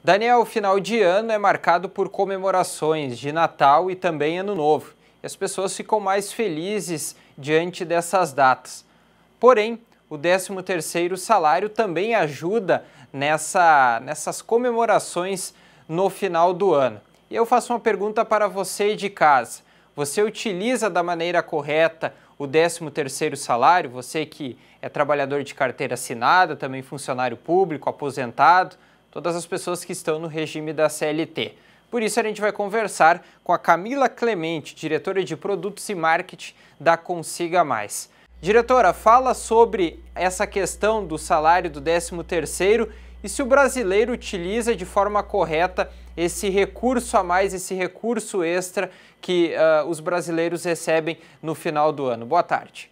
Daniel, o final de ano é marcado por comemorações de Natal e também Ano Novo. E as pessoas ficam mais felizes diante dessas datas. Porém, o 13º salário também ajuda nessas comemorações no final do ano. E eu faço uma pergunta para você de casa. Você utiliza da maneira correta o 13º salário? Você que é trabalhador de carteira assinada, também funcionário público, aposentado, todas as pessoas que estão no regime da CLT. Por isso a gente vai conversar com a Camila Clemente, diretora de Produtos e Marketing da Consiga Mais. Diretora, fala sobre essa questão do salário do 13º e se o brasileiro utiliza de forma correta esse recurso a mais, esse recurso extra que os brasileiros recebem no final do ano. Boa tarde.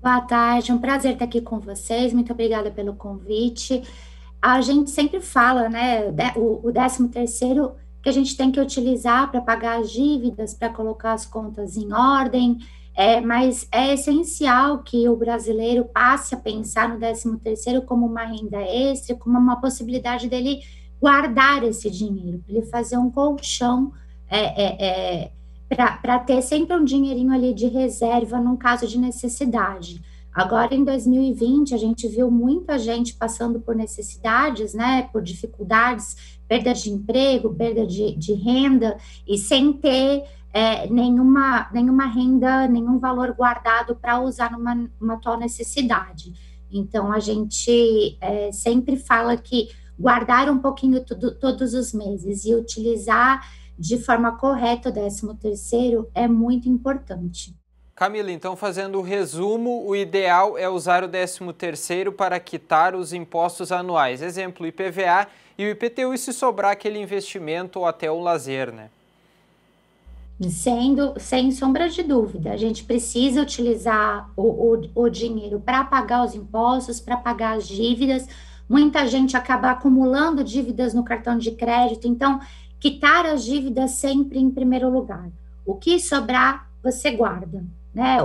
Boa tarde, um prazer estar aqui com vocês, muito obrigada pelo convite. A gente sempre fala, né, o 13º que a gente tem que utilizar para pagar as dívidas, para colocar as contas em ordem, mas é essencial que o brasileiro passe a pensar no 13º como uma renda extra, como uma possibilidade dele guardar esse dinheiro, para ele fazer um colchão, para ter sempre um dinheirinho ali de reserva num caso de necessidade. Agora, em 2020, a gente viu muita gente passando por necessidades, né, por dificuldades, perda de emprego, perda de renda, e sem ter nenhuma renda, nenhum valor guardado para usar numa atual necessidade. Então, a gente sempre fala que guardar um pouquinho todos os meses e utilizar de forma correta o 13º é muito importante. Camila, então fazendo o resumo, o ideal é usar o 13º para quitar os impostos anuais, exemplo, o IPVA e o IPTU, e se sobrar aquele investimento ou até o lazer, né? Sem sombra de dúvida, a gente precisa utilizar o dinheiro para pagar os impostos, para pagar as dívidas. Muita gente acaba acumulando dívidas no cartão de crédito, então, quitar as dívidas sempre em primeiro lugar. O que sobrar, você guarda, né?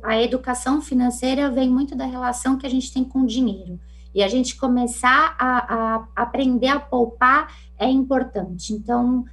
A educação financeira vem muito da relação que a gente tem com o dinheiro. E a gente começar a aprender a poupar é importante. Então,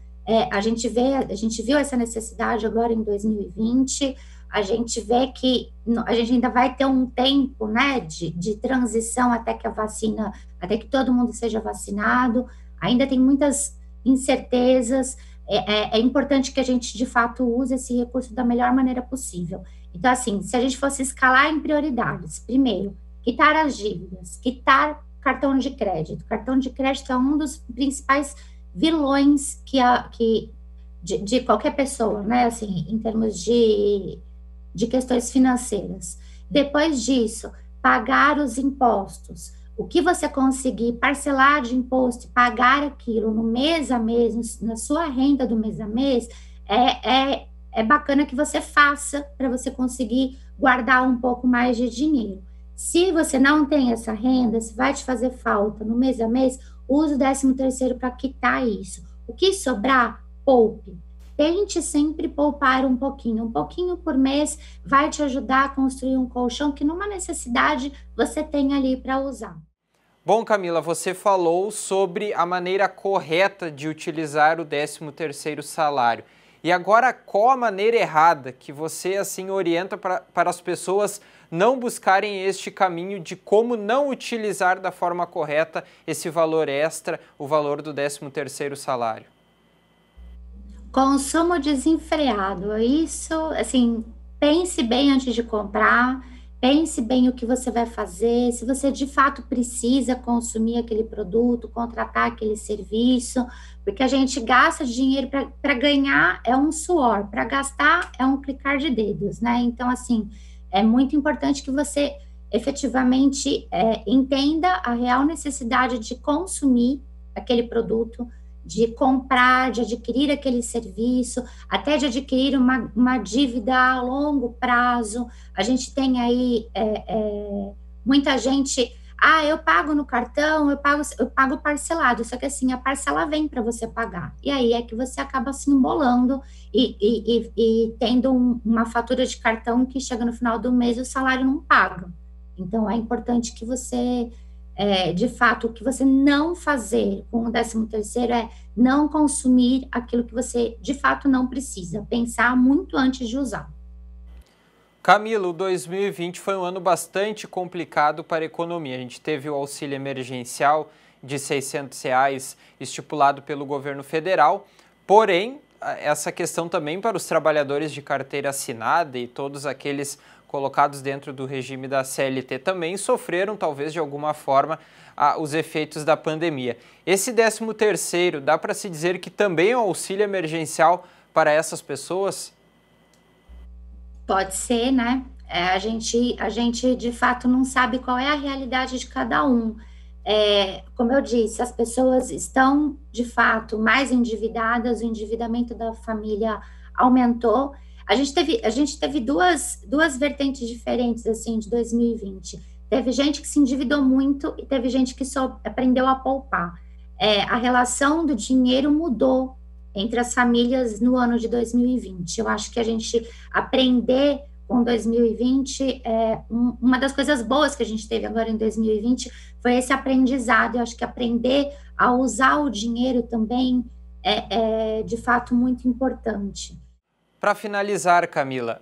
a gente viu essa necessidade agora em 2020, a gente vê que a gente ainda vai ter um tempo, né, de transição até que todo mundo seja vacinado, ainda tem muitas incertezas, é importante que a gente, de fato, use esse recurso da melhor maneira possível. Então, assim, se a gente fosse escalar em prioridades, primeiro, quitar as dívidas, quitar cartão de crédito. Cartão de crédito é um dos principais vilões de qualquer pessoa, né? Assim, em termos de questões financeiras. Depois disso, pagar os impostos. O que você conseguir parcelar de imposto e pagar aquilo no mês a mês, na sua renda do mês a mês, é bacana que você faça para você conseguir guardar um pouco mais de dinheiro. Se você não tem essa renda, se vai te fazer falta no mês a mês, use o 13º para quitar isso. O que sobrar, poupe. Tente sempre poupar um pouquinho por mês vai te ajudar a construir um colchão que numa necessidade você tem ali para usar. Bom, Camila, você falou sobre a maneira correta de utilizar o 13º salário. E agora, qual a maneira errada que você assim orienta para as pessoas não buscarem este caminho de como não utilizar da forma correta esse valor extra, o valor do 13º salário? Consumo desenfreado, isso, assim, pense bem antes de comprar, pense bem o que você vai fazer, se você de fato precisa consumir aquele produto, contratar aquele serviço, porque a gente gasta dinheiro para ganhar é um suor, para gastar é um clicar de dedos, né? Então, assim, é muito importante que você efetivamente entenda a real necessidade de consumir aquele produto, de comprar, de adquirir aquele serviço, até de adquirir uma dívida a longo prazo. A gente tem aí muita gente, eu pago no cartão, eu pago parcelado, só que assim, a parcela vem para você pagar, e aí é que você acaba se embolando e tendo uma fatura de cartão que chega no final do mês e o salário não paga. Então, é importante que você De fato, o que você não fazer com o 13º é não consumir aquilo que você de fato não precisa, pensar muito antes de usar. Camila, o 2020 foi um ano bastante complicado para a economia. A gente teve o auxílio emergencial de R$ 600 estipulado pelo governo federal, porém, essa questão também para os trabalhadores de carteira assinada e todos aqueles colocados dentro do regime da CLT também sofreram, talvez de alguma forma, os efeitos da pandemia. Esse 13º, dá para se dizer que também é um auxílio emergencial para essas pessoas? Pode ser, né? A gente de fato não sabe qual é a realidade de cada um. Como eu disse, as pessoas estão de fato mais endividadas, o endividamento da família aumentou. A gente teve duas vertentes diferentes assim de 2020. Teve gente que se endividou muito e teve gente que só aprendeu a poupar. A relação do dinheiro mudou entre as famílias no ano de 2020. Eu acho que a gente aprender com 2020, uma das coisas boas que a gente teve agora em 2020 foi esse aprendizado. Eu acho que aprender a usar o dinheiro também é de fato muito importante. Para finalizar, Camila,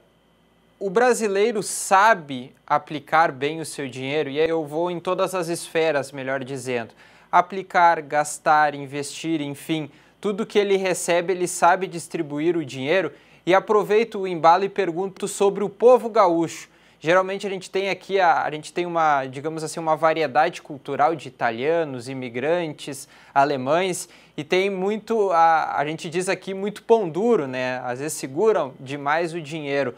o brasileiro sabe aplicar bem o seu dinheiro, e aí eu vou em todas as esferas, melhor dizendo. Aplicar, gastar, investir, enfim, tudo que ele recebe, ele sabe distribuir o dinheiro. E aproveito o embalo e pergunto sobre o povo gaúcho. Geralmente a gente tem aqui, a gente tem uma, digamos assim, uma variedade cultural de italianos, imigrantes, alemães, e tem muito, a gente diz aqui, muito pão duro, né? Às vezes seguram demais o dinheiro.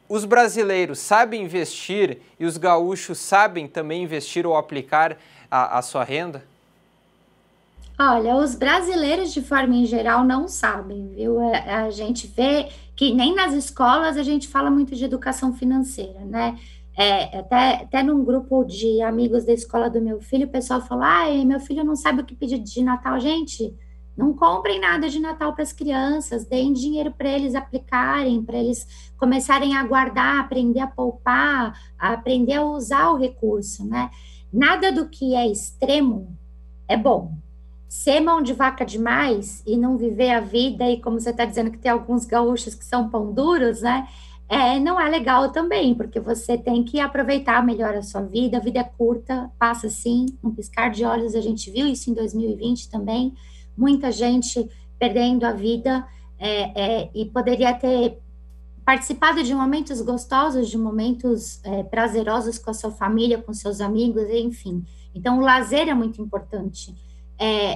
Os brasileiros sabem investir e os gaúchos sabem também investir ou aplicar a sua renda? Olha, os brasileiros, de forma em geral, não sabem, viu? A gente vê que nem nas escolas a gente fala muito de educação financeira, né? Até num grupo de amigos da escola do meu filho, o pessoal falou: ai, meu filho não sabe o que pedir de Natal. Gente, não comprem nada de Natal para as crianças, deem dinheiro para eles aplicarem, para eles começarem a guardar, aprender a poupar, a aprender a usar o recurso, né? Nada do que é extremo é bom. Ser mão de vaca demais e não viver a vida, e como você está dizendo que tem alguns gaúchos que são pão duros, né? Não é legal também, porque você tem que aproveitar melhor a vida é curta, passa assim, um piscar de olhos. A gente viu isso em 2020 também, muita gente perdendo a vida, e poderia ter participado de momentos gostosos, de momentos prazerosos com a sua família, com seus amigos, enfim. Então, o lazer é muito importante.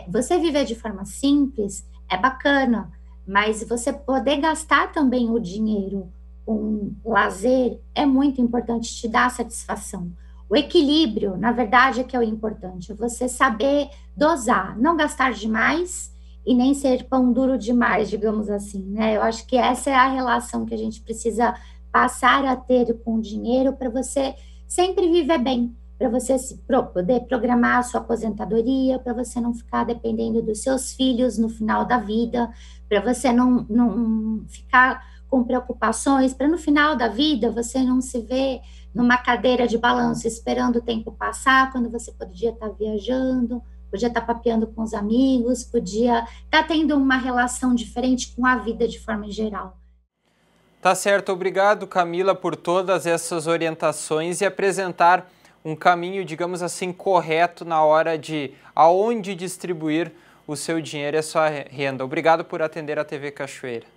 Você viver de forma simples é bacana, mas você poder gastar também o dinheiro com lazer é muito importante, te dá satisfação. O equilíbrio, na verdade, é que é o importante, é você saber dosar, não gastar demais e nem ser pão duro demais, digamos assim, né? Eu acho que essa é a relação que a gente precisa passar a ter com o dinheiro para você sempre viver bem, para você poder programar a sua aposentadoria, para você não ficar dependendo dos seus filhos no final da vida, para você não ficar com preocupações, para no final da vida você não se ver numa cadeira de balanço esperando o tempo passar, quando você podia estar viajando, podia estar papeando com os amigos, podia estar tendo uma relação diferente com a vida de forma geral. Tá certo, obrigado, Camila, por todas essas orientações e apresentar um caminho, digamos assim, correto na hora de aonde distribuir o seu dinheiro e a sua renda. Obrigado por atender a TV Cachoeira.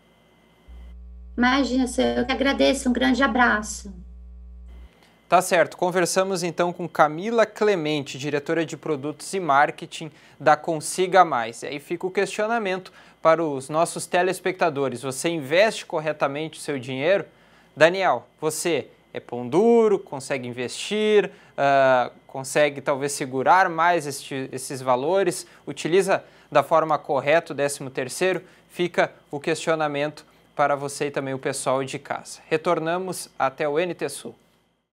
Imagina, eu que agradeço, um grande abraço. Tá certo, conversamos então com Camila Clemente, diretora de Produtos e Marketing da Consiga Mais. E aí fica o questionamento para os nossos telespectadores. Você investe corretamente o seu dinheiro? Daniel, você é pão duro, consegue investir, consegue talvez segurar mais esses valores, utiliza da forma correta o 13º? Fica o questionamento para você e também o pessoal de casa. Retornamos até o NT Sul.